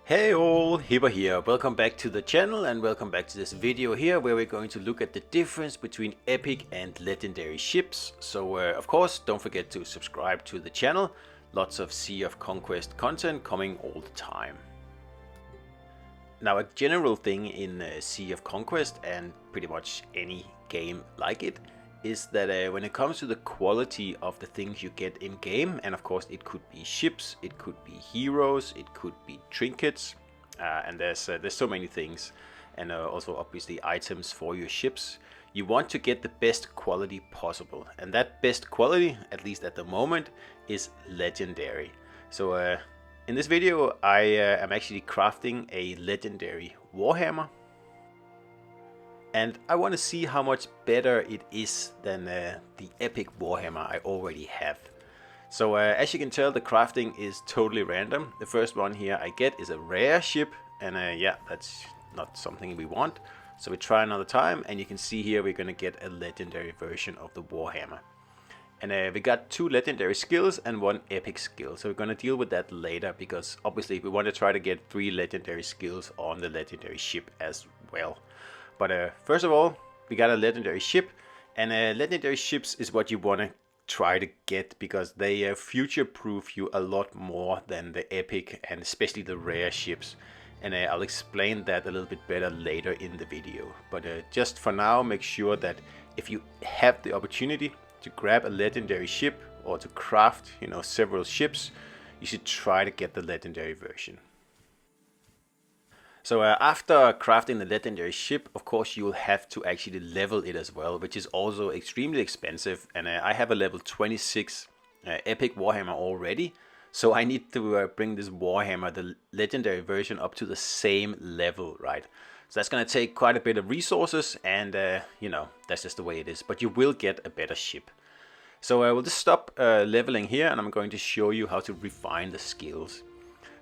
Hey all, Hipper here. Welcome back to the channel and welcome back to this video here where we're going to look at the difference between epic and legendary ships. So of course don't forget to subscribe to the channel. Lots of Sea of COnquest content coming all the time. Now a general thing in Sea of COnquest and pretty much any game like it is that when it comes to the quality of the things you get in game, and of course it could be ships, it could be heroes, it could be trinkets, and there's so many things, and also obviously items for your ships. You want to get the best quality possible, and that best quality, at least at the moment, is legendary. So in this video I am actually crafting a legendary warhammer. And I want to see how much better it is than the epic warhammer I already have. So as you can tell, the crafting is totally random. The first one here I get is a rare ship, and yeah, that's not something we want. So we try another time, and you can see here we're going to get a legendary version of the warhammer. And we got 2 legendary skills and 1 epic skill. So we're going to deal with that later, because obviously we want to try to get 3 legendary skills on the legendary ship as well. But first of all, we got a legendary ship, and legendary ships is what you want to try to get, because they future-proof you a lot more than the epic and especially the rare ships. And I'll explain that a little bit better later in the video. But just for now, make sure that if you have the opportunity to grab a legendary ship or to craft, several ships, you should try to get the legendary version. So after crafting the legendary ship, of course you'll have to actually level it as well, which is also extremely expensive. And I have a level 26 epic warhammer already, so I need to bring this warhammer, the legendary version, up to the same level, right? So that's going to take quite a bit of resources, and that's just the way it is. But you will get a better ship. So we'll just stop leveling here, and I'm going to show you how to refine the skills.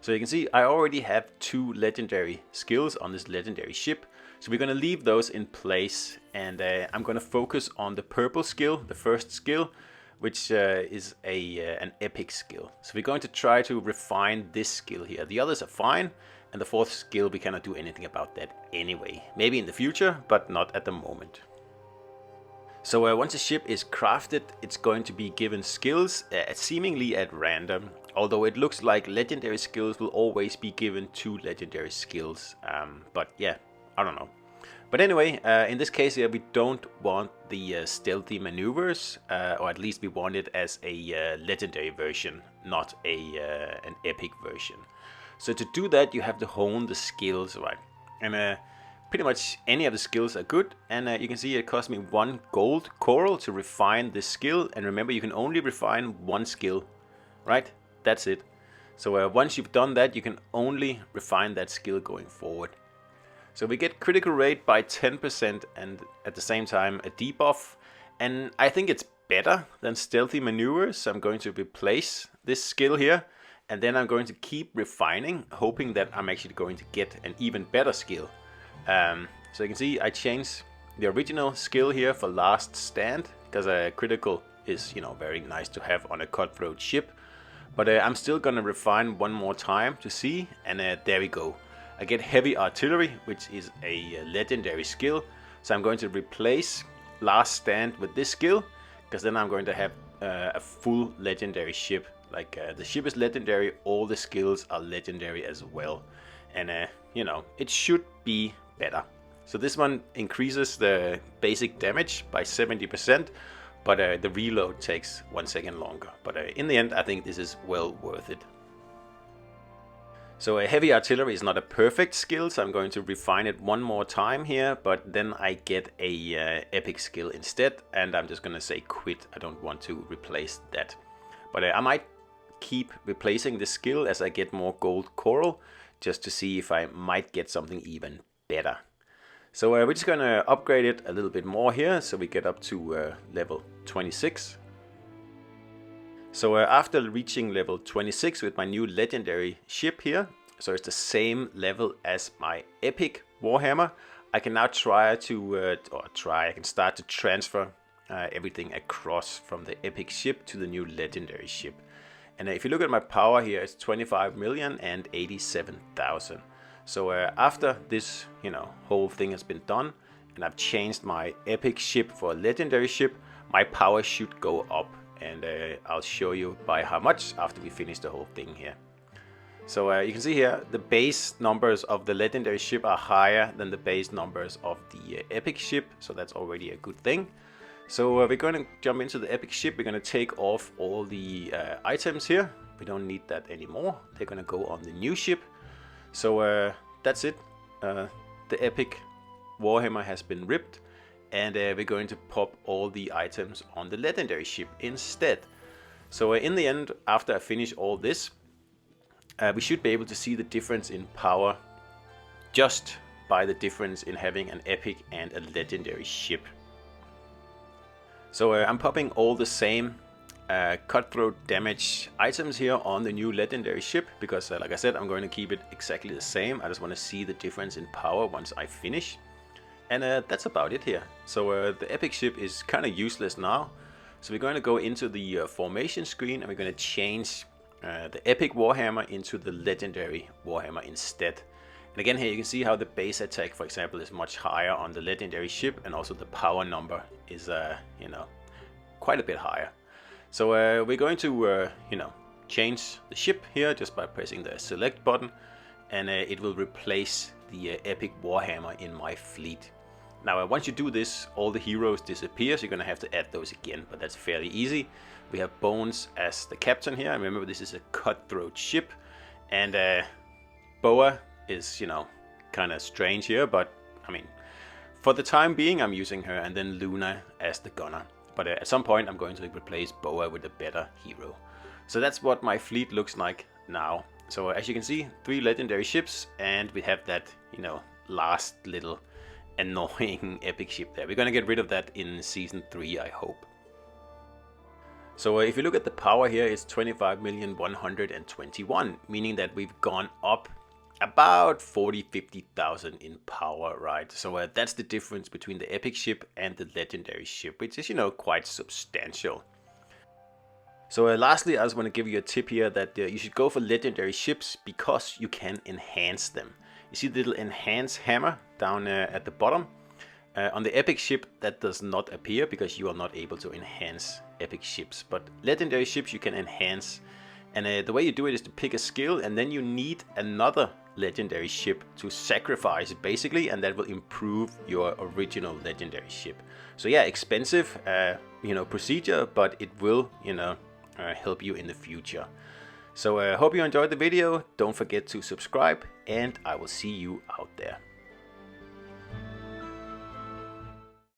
So you can see I already have 2 legendary skills on this legendary ship. So we're going to leave those in place, and I'm going to focus on the purple skill, the first skill, which is an epic skill. So we're going to try to refine this skill here. The others are fine, and the 4th skill we cannot do anything about that anyway. Maybe in the future, but not at the moment. So once a ship is crafted, it's going to be given skills seemingly at random. Although it looks like legendary skills will always be given 2 legendary skills. But yeah, I don't know. But anyway, in this case here, we don't want the stealthy maneuvers, or at least we want it as a legendary version, not an epic version. So to do that, you have to hone the skills, right? And pretty much any of the skills are good, and you can see it cost me 1 gold coral to refine this skill. And remember, you can only refine 1 skill, right? That's it. So once you've done that, you can only refine that skill going forward. So we get critical rate by 10% and at the same time a debuff. And I think it's better than stealthy maneuvers. So I'm going to replace this skill here, and then I'm going to keep refining, hoping that I'm actually going to get an even better skill. So you can see I changed the original skill here for last stand, because a critical is very nice to have on a cutthroat ship. But I'm still gonna refine 1 more time to see, and there we go. I get heavy artillery, which is a legendary skill. So I'm going to replace last stand with this skill, because then I'm going to have a full legendary ship. Like the ship is legendary, all the skills are legendary as well. And it should be better. So this one increases the basic damage by 70%. But the reload takes 1 second longer. But in the end, I think this is well worth it. So heavy artillery is not a perfect skill, so I'm going to refine it 1 more time here. But then I get a epic skill instead, and I'm just going to say quit. I don't want to replace that. But I might keep replacing the skill as I get more gold coral, just to see if I might get something even better. So we're just going to upgrade it a little bit more here, so we get up to level 26. So after reaching level 26 with my new legendary ship here, so it's the same level as my epic warhammer, I can now I can start to transfer everything across from the epic ship to the new legendary ship. And if you look at my power here, it's 25,087,000. So after this, whole thing has been done, and I've changed my epic ship for a legendary ship, my power should go up. And I'll show you by how much after we finish the whole thing here. So you can see here, the base numbers of the legendary ship are higher than the base numbers of the epic ship. So that's already a good thing. So we're going to jump into the epic ship. We're going to take off all the items here. We don't need that anymore. They're going to go on the new ship. So that's it. The epic Warhammer has been ripped. And we're going to pop all the items on the legendary ship instead. So in the end, after I finish all this, we should be able to see the difference in power just by the difference in having an epic and a legendary ship. So I'm popping all the same cutthroat damage items here on the new legendary ship because like I said, I'm going to keep it exactly the same. I just want to see the difference in power once I finish. And that's about it here. So the epic ship is kind of useless now. So we're going to go into the formation screen and we're going to change the epic Warhammer into the legendary Warhammer instead. And again here you can see how the base attack, for example, is much higher on the legendary ship, and also the power number is quite a bit higher. So we're going to change the ship here just by pressing the select button, and it will replace the epic Warhammer in my fleet. Now once you do this, all the heroes disappear, so you're going to have to add those again, but that's fairly easy. We have Bones as the captain here. Remember, this is a cutthroat ship, and Boa is, kind of strange here, but I mean, for the time being, I'm using her, and then Luna as the gunner. But at some point, I'm going to replace Boa with a better hero. So that's what my fleet looks like now. So as you can see, 3 legendary ships, and we have that, last little annoying epic ship there. We're going to get rid of that in Season 3, I hope. So if you look at the power here, it's 25,121,000, meaning that we've gone up about 50,000 in power, right? So that's the difference between the epic ship and the legendary ship, which is, quite substantial. So lastly, I just want to give you a tip here that you should go for legendary ships because you can enhance them. You see the little enhance hammer down at the bottom? On the epic ship, that does not appear because you are not able to enhance epic ships. But legendary ships you can enhance. And the way you do it is to pick a skill, and then you need another legendary ship to sacrifice basically, and that will improve your original legendary ship. So yeah, expensive procedure, but it will help you in the future. So I hope you enjoyed the video. Don't forget to subscribe, and I will see you out there.